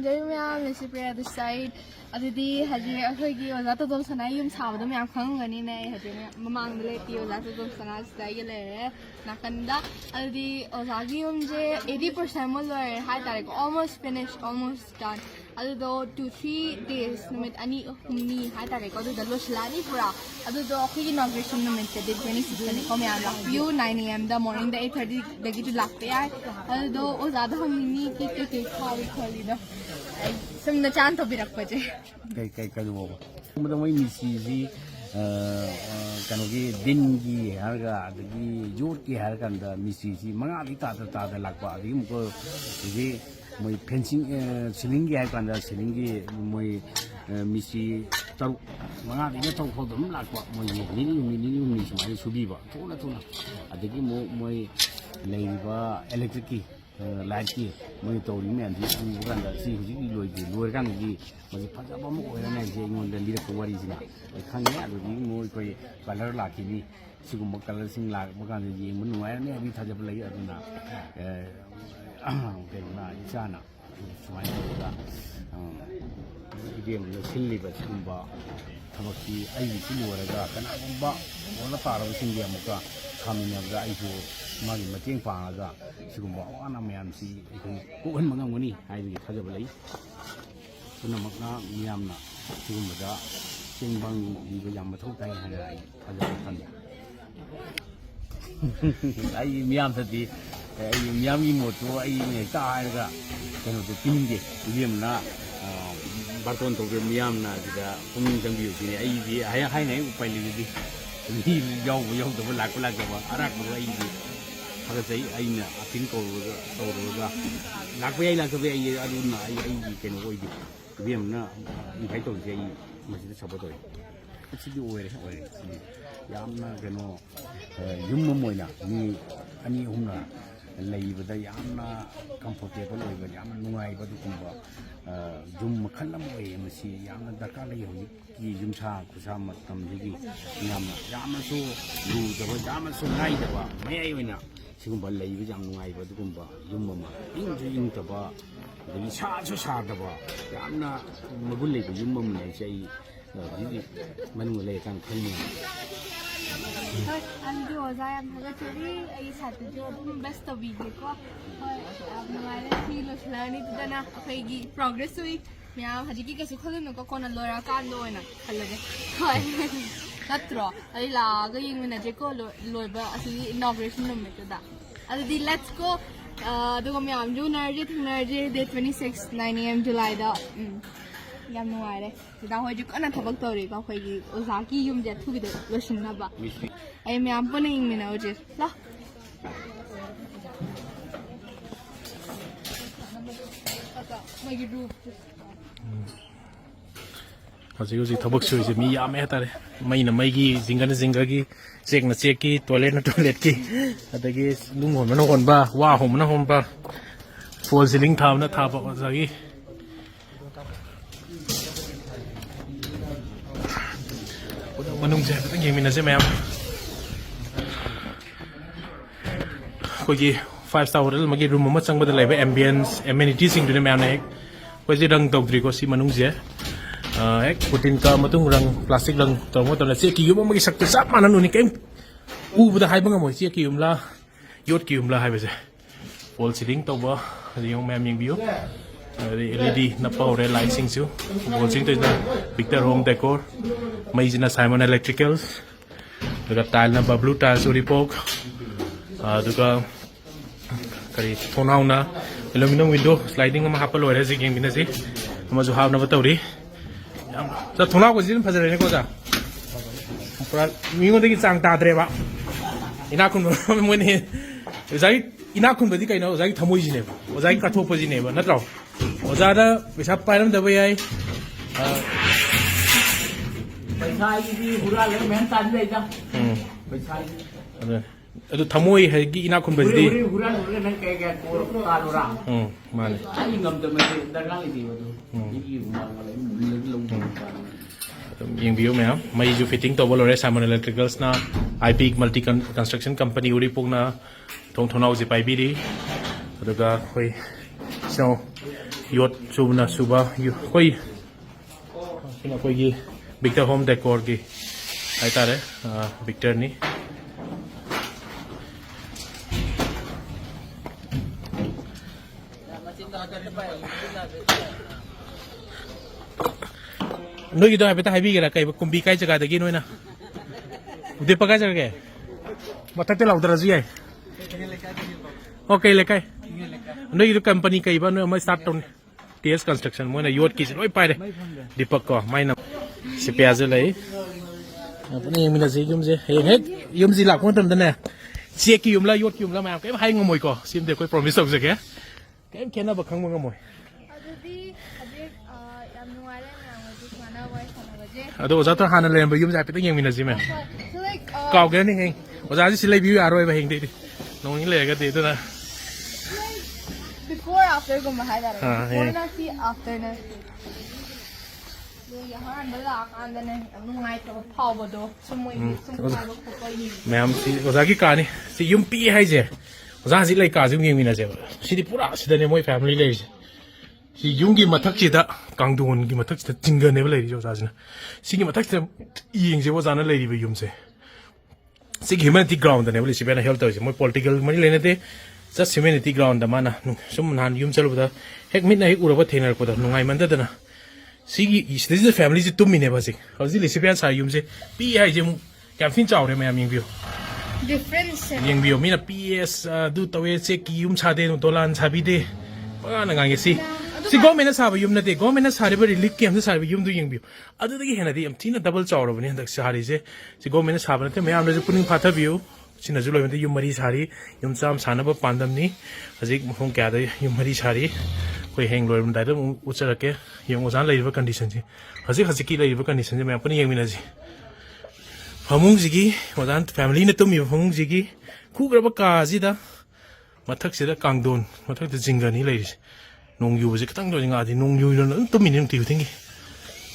Jeremiah, Licypriya this side. Adidi Haji Akogi Oja Tomtomsanagi yung sabado may akong ganina Haji mamang deleti Oja Tomtomsanagi style nakanda adidi Ozagi yung je 80% mo lawyer high tarik almost finished almost done adudo 2-3 days numit ani humni high tarik adu dalo shlani pura adudo akogi inauguration numit did 26 ni ko may alak view 9 AM the morning the 8:30 dagi to lakpe ay adudo Oja humni ki khali do some na chan to birak paje kai wo mudam mai misi ji kanogi dingi harga adagi yot ki har kan da misi ji manga di ta lakpa adi muko ji moi fencing ceiling gi har kan da ceiling gi moi misi taru manga di to khodum lakpa moi ni sumai subi ba tona adagi moi leiba electric ki light ki moi to ni men di u kan da si hu ji loi kan gi moi phaja ba mo ko na je ngon da li ko wari sina khang ne adu ni moi ko color la ki ni sigum color sing la mo kan ji mo nuai ne bi thaja ba lai adu na ke na isa na sumai da idem lo sil li ba sigum ba thamaki ai bi si lo ra ga kana ba wala pa ra sing ya mo ka khamina ga ai jo magi mateng pa ga sigum ba ana mayam si ko han mangam ngani ai bi thaja ba lai kuna makna miyamna sigum da sing bang di ba yam ma thau tai ha ai thaja ba kan ai miyam sa di ai miyam yi mo to ai ne ta ai ga kono to pin ge miyam na barton to miyam na da pung jang bi ni ai bi hai nei upai li di ni yau da ba lak ba arak ba ai bi ha sai ai na apin ko to ro ga lak ba ai lak ba ai adu na ai bi ken oi di miyam na ni kai to je ai ma si sa ba to si di oi yam na keno yum mo moi na ni ani hum na leibada yamna comfortable oiba yamna nungai ba du kumba jum khalam oi masi yamna darkar lai hoyi ki jumsa khusa matam digi yamna so lu da ba yamna so ngai da ba mai ai oina sigumba leiba yam nungai ba du kumba jum ma ing ta ba dagi sa da ba yamna magul leiba jum ma ne sai digi manu le kan khani Andi Oja yam thagachari ai satu jo best of video ko हमारे feel उछलानी तो दना अखैगी progress हुई मैं हजिकी के सुखल न को कोन लोरा का लोना खलगे हाय नत्रो अई लाग यिंग न जे को लोइबा असि इनॉग्रेशन नमित दा अदि लेट्स गो दुगो म्याम जु नरजे थिंगनरजे डे 26 9 am जुलाई दा yam nuare da hoy ju kana thabak tori ba khoigi oza ki yum je thu bi de loshin na ba ai me am pone ing mina oje la How's tabak show is me yam tare mai na mai gi zinga gi check na check ki toilet ki adagi lung hon na hon ba wa hon na hon ba fall ceiling tham na tha ba zagi manung je ta ngi mina je ma'am ko gi 5 star hotel magi room ma chang ba da lai ba ambience amenities sing du ma'am ne ko ji rang dog dri ko si manung je ek putin ka matung rang plastic rang to mo to na se ki yum magi sak ta sap manan ni kem u bu da hai bang mo se ki yum la yot ki yum la hai ba je fall ceiling to ba yong ma'am ying view LED na power lighting su watching to the Victor home decor mai jina Simon electricals daga tile na blue tiles uri pok daga kari thonau na aluminum window sliding ma hapal ore ji game binasi ma jo hav na batawri sa thonau ko jin phajare ne ko ja pura mi ngo de ki chang ta dre ba ina kun mo ne zai ina kun ba di kai no zai thamoi ji ne ba zai ka thop ji ne ba na traw Oja da bisa pairam da bai ai पैसा की हुरा ले मेहनत आज ले जा पैसा adu thamoi hai gi ina kun bajdi हुरा ने के को तालुरा mane ai ngam to me darang li di wadu yi ma le long ying view me mai ju fitting to bolore Simon electricals na IP multi construction company uri pugna thonau ji pai bi ri aduga hoi so yot subna suba koi sina koi gi Victor home decor gi aitare Victor ni noi gi do ha beta hai bi ga kai kumbi kai jaga da gi noi na ude paga jaga ke matak te laudra ji ai okay le kai noi gi company kai ba noi ma start ton TS construction mo na yot ki noi pai de Deepak ko mai na si piazza lai apne mina ji yum je he he yum ji lak mo tam da na che ki yum la yot ki yum la ma ke hai ngomoi ko sim de koi promise of je ke kem kena ba khang mo ngomoi ado oza to hana lem ba yum ja pe tang yang mina ji me kaw ge ni heng oza ji silai bi aroi ba heng de nong ni le ga de to na before after ko mahal ra before na si after na yo yahan bala kan na nungai to phau ba do sumoi sumoi ko ko yi ma'am सी ओजा की कहानी सी yum P है जे ओजा सी like काजू game मिना जे सी दी पूरा सी दने मोय फैमिली ले जे सी युम की मथक ची दा कांगदोन की मथक ची जिंग ने ले जे ओजा जना सी की मथक ची यिंग जे ओजा ना ले दी युम से सी की ह्यूमैनिटी ग्राउंड ने बोले सी बेना हेल्थ जे मोय पॉलिटिकल मनी लेने ते जस्ट ह्यूमैनिटी ग्राउंड दा माना सुम नान युम चलो दा हेक मिट ना हेक उरबा थेनर को दा नुंगाई मन दा ना सिगी इस फैमिली से तुम मिने बसे हजी लिसिपियन सा युम से पी है जे क्या फिन चावरे मैं यिंग बियो difference yeng biyo mina PS du tawe che ki yum cha de no dolan cha bi de pa na ngang si si government na sa ba yum na de government na sa re ba relief camp sa ba yum du yeng biyo adu de hena de am tina double chaw ro bani handak sa ri je si government na sa ba na te me am na puning phatha biyo sina ju loi yum mari sari yum cham sana ba pandam ni hajik hong kya de yum mari sari koi heng loi dai da uchara ke yum ozan lai ba condition ji hajik ki lai ba condition ji me apni yeng mina ji famung jigi wadan family ne tum yu famung jigi khu graba ka ji da mathak se da kangdon mathak da jinga ni lai nong yu je katang do jinga di nong yu no tum min ning ti thingi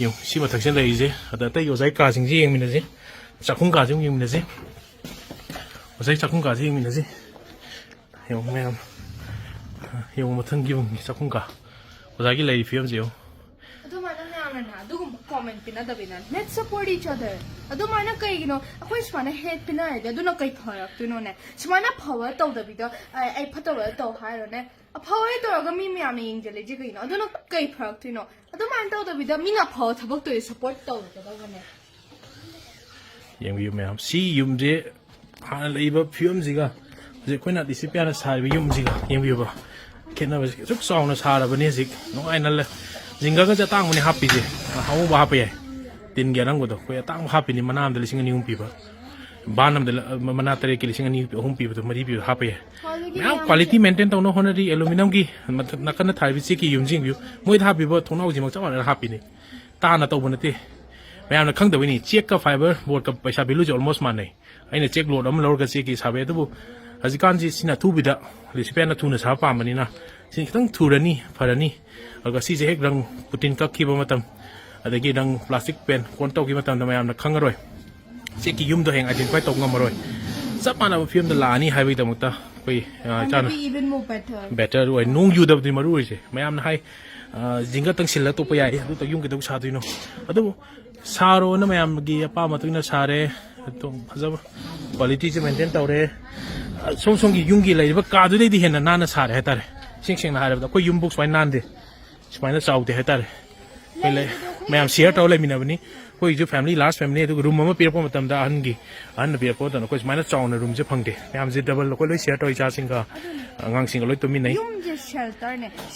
yu si mathak se lai je ada ta yo zai ka jing ji yeng min je chakhung ka jing yeng min je zai chakhung ka ji yeng min je yu mem yu mathang gi chakhung ka wazai gi lai fiam je comment pina da bina let's support each other adu mana kai gino akhoi smana hate pina ide adu na kai pharak tu no ne smana power to da bi da ai phatawa to ha ro ne a power to ga mi mi am ing jele ji gino adu na kai pharak tu no adu man to da bi da mi na power thabak to support to da ga ne yang bi me am si yum je ha lai ba phium ji ga je koi na disipya na sa bi yum ji ga yang bi ba kena ba suk song na sa ra ba ne ji no ai na le jinga ga tang mani happy je hawu ba happy tin ge rang go do ko tang happy ni manam de lising ni pi ba banam de mana tare ke lising ni pi ba to mari pi happy ya quality maintain to no honori aluminum gi nakan na thai bi chi ki yum jing yu moi tha bi ba thonau ji ma chawa na happy ni ta na to bonate mayam na khang da ni check ka fiber board ka paisa bilu jo almost man nei aina check load am lor ka che ki sabe to bu hajikan ji sina thu bi da lisipen na thu na sa pa mani na sin khang thu rani farani aga si je hek rang putin ka ki ba matam adagi rang plastic pen kon to ki matam da mayam na khang roi se ki yum do heng identify to ngam roi sap mana film da la ni highway da mutta koi chan even more better roi nung yu da di maru je mayam na hai jinga tang sil la to pa yai du to yung ke do sa du no adu saro na mayam gi apa ma tu na sare to phajab quality je maintain tawre song song gi yung gi lai ba ka du dei di hen na na sare ha tare sing sing na ha da ko yum book swai nan de smile chaw de ha tare pele mayam share taw lai mina bani koi ju family last family du room ma pir po matam da an gi an pir po da ko smile chaw na room je phang de mayam je double ko loi share toy cha sing ka ngang sing loi to min nai yum je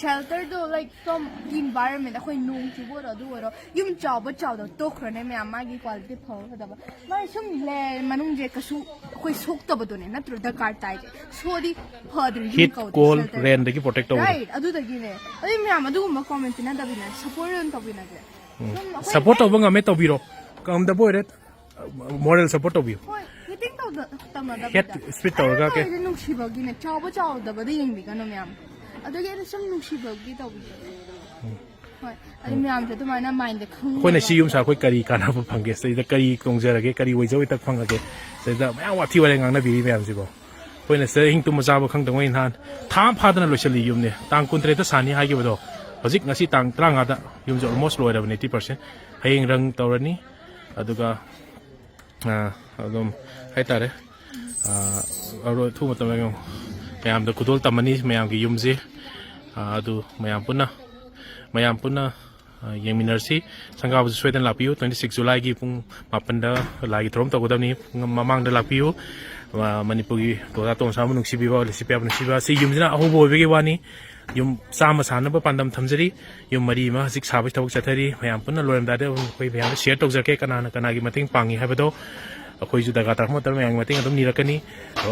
shelter do like from the environment akhoi nung ti bo do ro yum chaw do to khro ne mayam ma gi quality pho da ba mai sum le manung je ka su khoi sok to ba do ne na tru da card tai je so di phadri hit call rain de ki protect to right adu da gi ne adu mayam adu ma comment na da bi na support on to bi na je support of nga me to biro kam da boy ret moral support of you think to da ma da head spit to ga ke nung shi ba gi ne chaw da ba de ying bi ka no mayam adu ge sum nung shi ba gi to bi hoi adu mayam je to ma na mind de khung ko na si yum sa khoi kari kana ba phange sai da kari kong jara ge kari woi joi tak phang ge sai da ma wa thi wa ngang na bi mayam si bo ko na sai hing tu ma za ba khang da ngoi han tham pha da na lo chali yum ne tang kun tre ta sani ha ge ba do hojik ngasi tang tranga da yum jo almost loy da 80% hayeng rang tawrani aduga adum haitare aro thu matam yang mayam da kudol tamani mayam gi yumje adu mayam punna yengminarsi sanggaw sweden lapiu 26 July gi pung mapanda lagi throm to godam ni mamang da lapiu manipuri Oja Tomtomsanagi nungsibiba Licypriya nungsibiba si yumjina ahobo bege wani yum sama sana ba pandam thamjari yum mari ma hik sabai thawak chathari mayam punna loram da de koi bhayam share tok jake kana kana gi mating pangi habado akoi ju daga tar mo tar mayang mating adum nirakani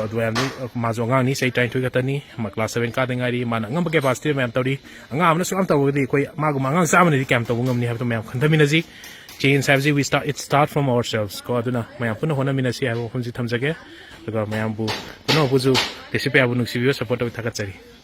adwam ni majonga ni sei time thoi gatani ma class 7 ka dengari mana ngam bage pasti mayam tawri anga amna suam tawdi koi magu mangang samani di kam taw ngam ni habto mayam khandaminaji change sabji we start from ourselves ko aduna mayam punna hona minasi habo humji thamjage daga mayam bu puno buju Licypriya bu nungsibiyo support tawi thakachari